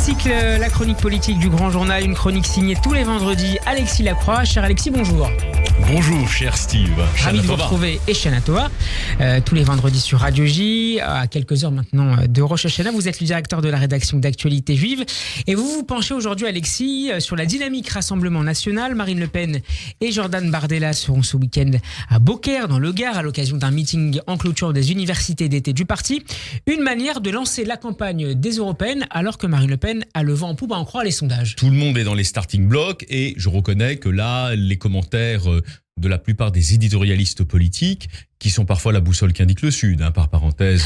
Classique, la chronique politique du Grand Journal, une chronique signée tous les vendredis. Alexis Lacroix. Cher Alexis, bonjour. Bonjour, cher Steve. Ravi de vous retrouver et Shana Tova, tous les vendredis sur Radio J, à quelques heures maintenant de Rosh Hashanah. Vous êtes le directeur de la rédaction d'Actualité Juive et vous vous penchez aujourd'hui, Alexis, sur la dynamique Rassemblement National. Marine Le Pen et Jordan Bardella seront ce week-end à Beaucaire, dans le Gard, à l'occasion d'un meeting en clôture des universités d'été du parti. Une manière de lancer la campagne des européennes alors que Marine Le Pen a le vent en poupe, à en croire les sondages. Tout le monde est dans les starting blocks et je reconnais que là, les commentaires de la plupart des éditorialistes politiques, qui sont parfois la boussole qu'indique le Sud, par parenthèse,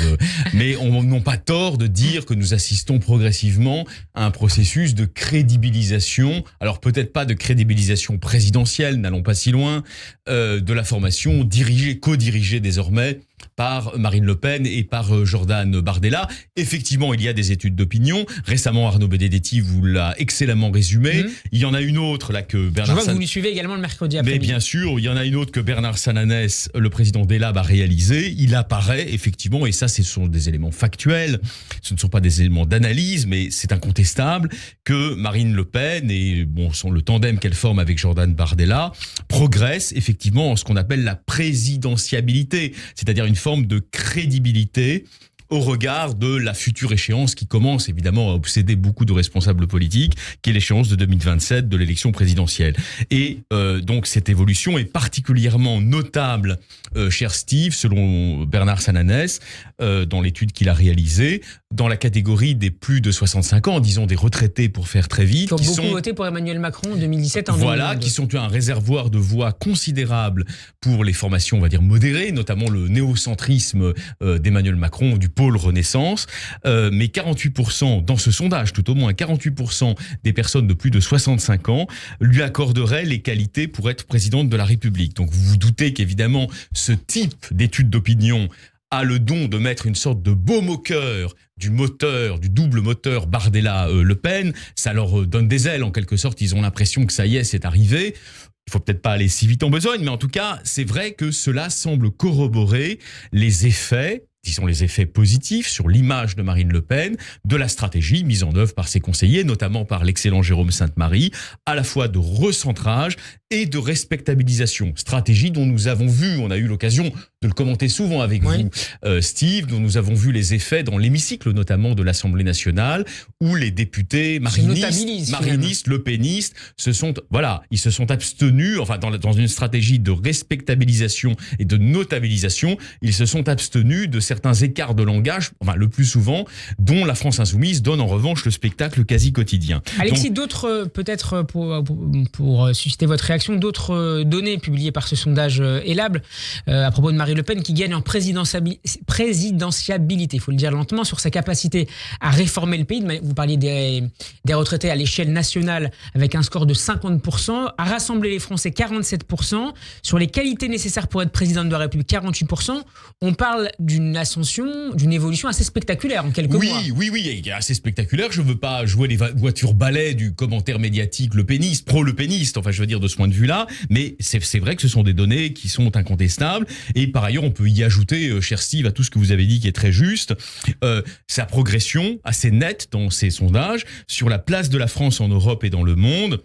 mais n'ont pas tort de dire que nous assistons progressivement à un processus de crédibilisation, alors peut-être pas de crédibilisation présidentielle, n'allons pas si loin, de la formation co-dirigée désormais par Marine Le Pen et par Jordan Bardella. Effectivement, il y a des études d'opinion. Récemment, Arnaud Benedetti vous l'a excellemment résumé. Il y en a une autre là que Bernard. Je vois que vous nous suivez également le mercredi après-midi. Mais bien sûr, il y en a une autre que Bernard Sananès, le président d'Elab, a réalisé. Il apparaît effectivement, et ça, ce sont des éléments factuels, ce ne sont pas des éléments d'analyse, mais c'est incontestable que Marine Le Pen et le tandem qu'elle forme avec Jordan Bardella progressent effectivement en ce qu'on appelle la présidentiabilité, c'est-à-dire une forme de crédibilité au regard de la future échéance qui commence évidemment à obséder beaucoup de responsables politiques, qui est l'échéance de 2027 de l'élection présidentielle. Et donc cette évolution est particulièrement notable, cher Steve, selon Bernard Sananès, dans l'étude qu'il a réalisée, dans la catégorie des plus de 65 ans, disons des retraités pour faire très vite. Qui ont beaucoup voté pour Emmanuel Macron en 2017 en 2022. Voilà, qui sont un réservoir de voix considérable pour les formations, on va dire, modérées, notamment le néocentrisme d'Emmanuel Macron, du pôle Renaissance. Mais 48%, dans ce sondage, tout au moins 48% des personnes de plus de 65 ans lui accorderaient les qualités pour être présidente de la République. Donc vous vous doutez qu'évidemment, ce type d'étude d'opinion a le don de mettre une sorte de baume au cœur du double moteur Bardella-Le Pen. Ça leur donne des ailes, en quelque sorte. Ils ont l'impression que ça y est, c'est arrivé. Il faut peut-être pas aller si vite en besogne, mais en tout cas, c'est vrai que cela semble corroborer les effets, disons les effets positifs sur l'image de Marine Le Pen, de la stratégie mise en œuvre par ses conseillers, notamment par l'excellent Jérôme Sainte-Marie, à la fois de recentrage et de respectabilisation. Stratégie dont nous avons vu, on a eu l'occasion de le commenter souvent avec vous, Steve, dont nous avons vu les effets dans l'hémicycle notamment de l'Assemblée nationale, où les députés marinistes, lepénistes, ils se sont abstenus, dans une stratégie de respectabilisation et de notabilisation, ils se sont abstenus de certains écarts de langage, le plus souvent, dont la France Insoumise donne en revanche le spectacle quasi quotidien. Alexis, d'autres, peut-être pour susciter votre réaction, d'autres données publiées par ce sondage Elab à propos de Marine Le Pen qui gagne en présidentiabilité, il faut le dire lentement, sur sa capacité à réformer le pays. Vous parliez des retraités à l'échelle nationale avec un score de 50%, à rassembler les Français 47%, sur les qualités nécessaires pour être présidente de la République 48%. On parle d'une ascension, d'une évolution assez spectaculaire en quelques mois. Oui, assez spectaculaire. Je veux pas jouer les voitures balais du commentaire médiatique pro-lepéniste, je veux dire de ce point de vue-là, mais c'est vrai que ce sont des données qui sont incontestables. Et par ailleurs, on peut y ajouter, cher Steve, à tout ce que vous avez dit qui est très juste, sa progression assez nette dans ces sondages sur la place de la France en Europe et dans le monde.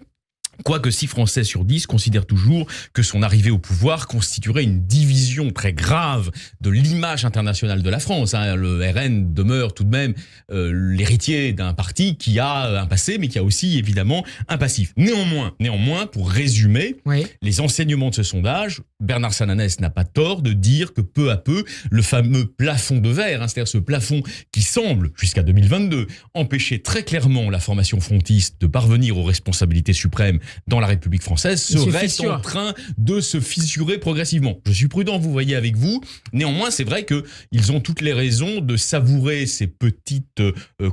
Quoique 6 Français sur 10 considèrent toujours que son arrivée au pouvoir constituerait une division très grave de l'image internationale de la France. Le RN demeure tout de même l'héritier d'un parti qui a un passé, mais qui a aussi évidemment un passif. Néanmoins, pour résumer, les enseignements de ce sondage, Bernard Sananès n'a pas tort de dire que peu à peu, le fameux plafond de verre, c'est-à-dire ce plafond qui semble, jusqu'à 2022, empêcher très clairement la formation frontiste de parvenir aux responsabilités suprêmes dans la République française, serait en train de se fissurer progressivement. Je suis prudent, vous voyez, avec vous. Néanmoins, c'est vrai qu'ils ont toutes les raisons de savourer ces petites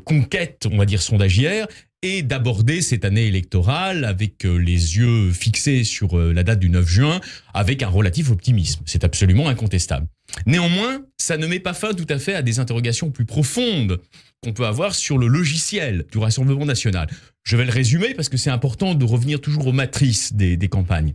conquêtes, on va dire, sondagières, et d'aborder cette année électorale avec les yeux fixés sur la date du 9 juin, avec un relatif optimisme. C'est absolument incontestable. Néanmoins, ça ne met pas fin tout à fait à des interrogations plus profondes qu'on peut avoir sur le logiciel du Rassemblement national. Je vais le résumer parce que c'est important de revenir toujours aux matrices des campagnes.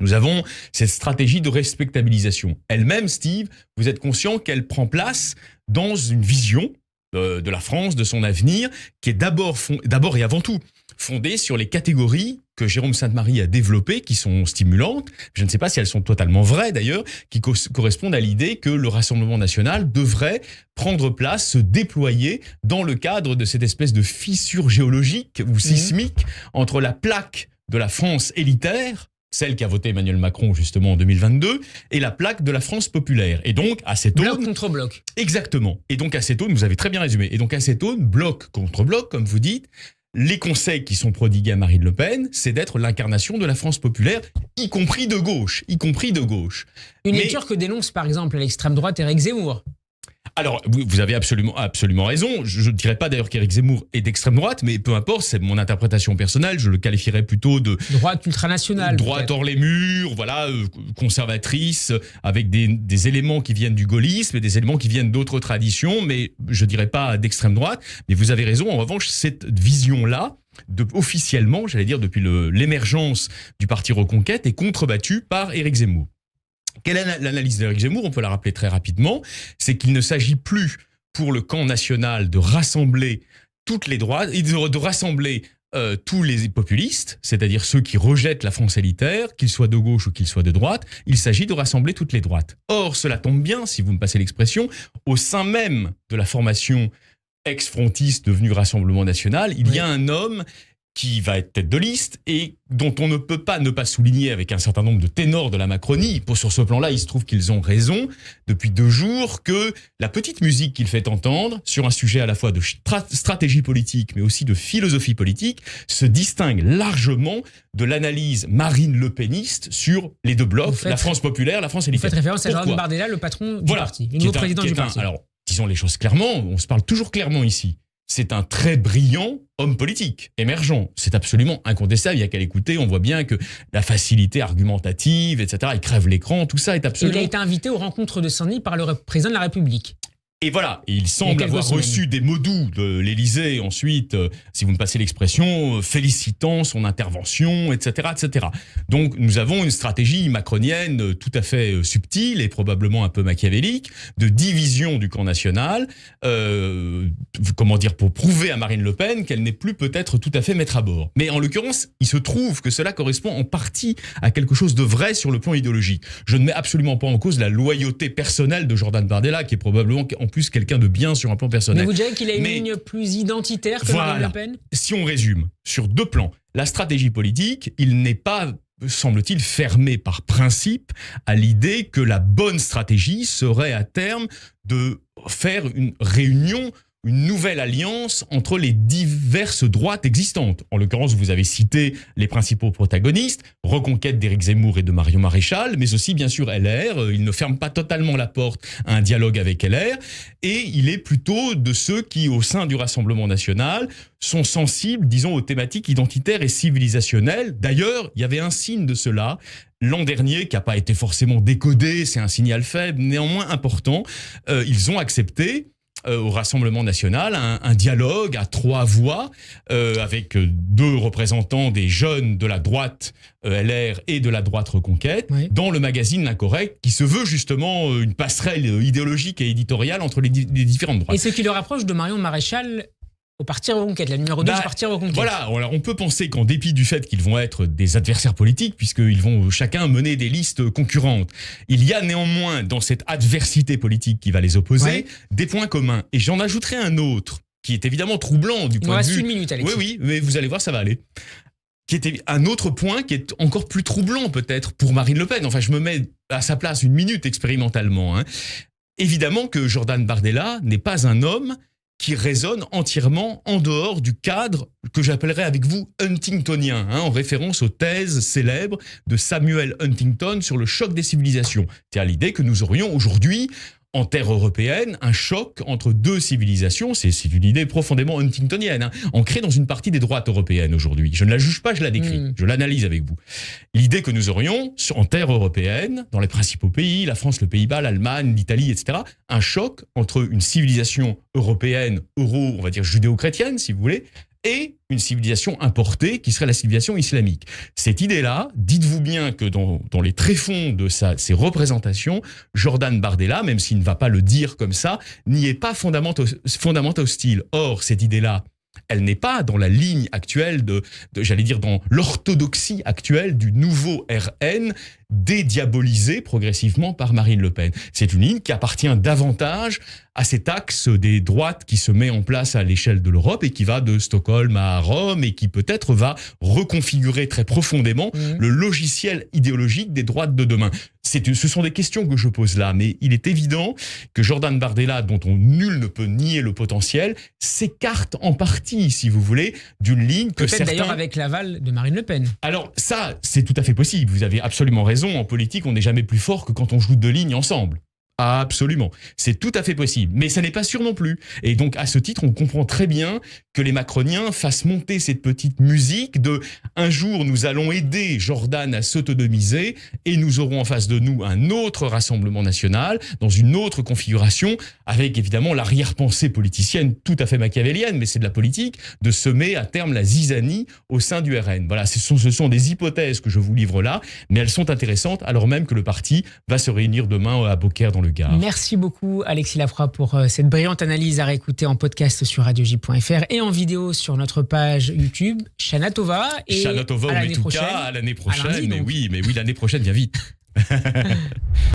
Nous avons cette stratégie de respectabilisation. Elle-même, Steve, vous êtes conscient qu'elle prend place dans une vision de la France, de son avenir, qui est d'abord et avant tout fondée sur les catégories que Jérôme Sainte-Marie a développées, qui sont stimulantes. Je ne sais pas si elles sont totalement vraies d'ailleurs, qui correspondent à l'idée que le Rassemblement national devrait prendre place, se déployer dans le cadre de cette espèce de fissure géologique ou sismique entre la plaque de la France élitaire, celle qu'a voté Emmanuel Macron justement en 2022, et la plaque de la France populaire. Et donc, à cette aune... Bloc contre bloc. Exactement. Et donc, à cette aune, vous avez très bien résumé, et donc à cette aune, bloc contre bloc, comme vous dites, les conseils qui sont prodigués à Marine Le Pen, c'est d'être l'incarnation de la France populaire, y compris de gauche. Une lecture que dénonce par exemple à l'extrême droite Éric Zemmour. Alors, vous avez absolument raison. Je ne dirais pas d'ailleurs qu'Éric Zemmour est d'extrême droite, mais peu importe, c'est mon interprétation personnelle. Je le qualifierais plutôt de droite ultranationale. Droite hors les murs, voilà, conservatrice, avec des éléments qui viennent du gaullisme et des éléments qui viennent d'autres traditions, mais je dirais pas d'extrême droite. Mais vous avez raison. En revanche, cette vision-là, officiellement, j'allais dire depuis l'émergence du parti Reconquête, est contrebattue par Éric Zemmour. Quelle est l'analyse d'Éric Zemmour? On peut la rappeler très rapidement. C'est qu'il ne s'agit plus pour le camp national de rassembler toutes les droites, de rassembler tous les populistes, c'est-à-dire ceux qui rejettent la France élitaire, qu'ils soient de gauche ou qu'ils soient de droite. Il s'agit de rassembler toutes les droites. Or, cela tombe bien, si vous me passez l'expression, au sein même de la formation ex-frontiste devenue Rassemblement national, il y a un homme qui va être tête de liste et dont on ne peut pas ne pas souligner avec un certain nombre de ténors de la Macronie. Sur ce plan-là, il se trouve qu'ils ont raison depuis 2 jours que la petite musique qu'il fait entendre sur un sujet à la fois de stratégie politique mais aussi de philosophie politique se distingue largement de l'analyse Marine Le Peniste sur les 2 blocs, la France populaire, la France élitaire. Vous faites référence à Jordan Bardella, le patron du parti, le nouveau président du parti. Alors, disons les choses clairement, on se parle toujours clairement ici. C'est un très brillant homme politique, émergent. C'est absolument incontestable. Il n'y a qu'à l'écouter. On voit bien que la facilité argumentative, etc., il crève l'écran. Tout ça est absolument... Il a été invité aux rencontres de Saint-Denis par le président de la République. Et voilà, il semble avoir reçu des mots doux de l'Élysée ensuite, si vous me passez l'expression, félicitant son intervention, etc., etc. Donc nous avons une stratégie macronienne tout à fait subtile et probablement un peu machiavélique de division du camp national, pour prouver à Marine Le Pen qu'elle n'est plus peut-être tout à fait maître à bord. Mais en l'occurrence, il se trouve que cela correspond en partie à quelque chose de vrai sur le plan idéologique. Je ne mets absolument pas en cause la loyauté personnelle de Jordan Bardella, qui est probablement en plus quelqu'un de bien sur un plan personnel. Mais vous direz qu'il a une ligne plus identitaire que Marine Le Pen ? Si on résume, sur 2 plans, la stratégie politique, il n'est pas, semble-t-il, fermé par principe à l'idée que la bonne stratégie serait à terme de faire une réunion, une nouvelle alliance entre les diverses droites existantes. En l'occurrence, vous avez cité les principaux protagonistes, Reconquête d'Éric Zemmour et de Marion Maréchal, mais aussi bien sûr LR. Il ne ferme pas totalement la porte à un dialogue avec LR, et il est plutôt de ceux qui, au sein du Rassemblement national, sont sensibles, disons, aux thématiques identitaires et civilisationnelles. D'ailleurs, il y avait un signe de cela l'an dernier, qui n'a pas été forcément décodé, c'est un signal faible, néanmoins important. Ils ont accepté au Rassemblement national un dialogue à 3 voix avec 2 représentants des jeunes de la droite LR et de la droite Reconquête dans le magazine L'Incorrect, qui se veut justement une passerelle idéologique et éditoriale entre les différentes droites. Et ce qui le rapproche de Marion Maréchal au parti Reconquête, la numéro 2 du parti Reconquête. Voilà, alors on peut penser qu'en dépit du fait qu'ils vont être des adversaires politiques, puisqu'ils vont chacun mener des listes concurrentes, il y a néanmoins dans cette adversité politique qui va les opposer des points communs. Et j'en ajouterai un autre, qui est évidemment troublant du point de vue... Il reste 1 minute, Alexis. Oui, mais vous allez voir, ça va aller. Qui était un autre point qui est encore plus troublant peut-être pour Marine Le Pen. Enfin, je me mets à sa place 1 minute expérimentalement. Évidemment que Jordan Bardella n'est pas un homme qui résonne entièrement en dehors du cadre que j'appellerais avec vous huntingtonien, en référence aux thèses célèbres de Samuel Huntington sur le choc des civilisations. C'est-à-dire l'idée que nous aurions aujourd'hui, en terre européenne, un choc entre 2 civilisations. C'est une idée profondément huntingtonienne, ancrée dans une partie des droites européennes aujourd'hui. Je ne la juge pas, je la décris, je l'analyse avec vous. L'idée que nous aurions, en terre européenne, dans les principaux pays, la France, le Pays-Bas, l'Allemagne, l'Italie, etc., un choc entre une civilisation européenne, on va dire judéo-chrétienne, si vous voulez, et une civilisation importée qui serait la civilisation islamique. Cette idée-là, dites-vous bien que dans les tréfonds de ses représentations, Jordan Bardella, même s'il ne va pas le dire comme ça, n'y est pas fondamentalement hostile. Or, cette idée-là, elle n'est pas dans la ligne actuelle j'allais dire, dans l'orthodoxie actuelle du nouveau RN, dédiabolisé progressivement par Marine Le Pen. C'est une ligne qui appartient davantage à cet axe des droites qui se met en place à l'échelle de l'Europe et qui va de Stockholm à Rome et qui peut-être va reconfigurer très profondément le logiciel idéologique des droites de demain. Ce sont des questions que je pose là, mais il est évident que Jordan Bardella, dont nul ne peut nier le potentiel, s'écarte en partie, si vous voulez, d'une ligne que certains... Peut-être d'ailleurs avec l'aval de Marine Le Pen. Alors ça, c'est tout à fait possible. Vous avez absolument raison. En politique, on n'est jamais plus fort que quand on joue deux lignes ensemble. Absolument. C'est tout à fait possible. Mais ça n'est pas sûr non plus. Et donc, à ce titre, on comprend très bien que les macroniens fassent monter cette petite musique de « un jour, nous allons aider Jordan à s'autonomiser et nous aurons en face de nous un autre Rassemblement national dans une autre configuration avec évidemment l'arrière-pensée politicienne tout à fait machiavélienne, mais c'est de la politique, de semer à terme la zizanie au sein du RN. Voilà, ce sont des hypothèses que je vous livre là, mais elles sont intéressantes alors même que le parti va se réunir demain à Beaucaire dans le Gard. Merci beaucoup Alexis Lafroy pour cette brillante analyse à réécouter en podcast sur radioj.fr et en vidéo sur notre page YouTube. Shana Tova et Shana Tova, à l'année prochaine. À l'année prochaine. Lundi, mais oui, l'année prochaine vient vite.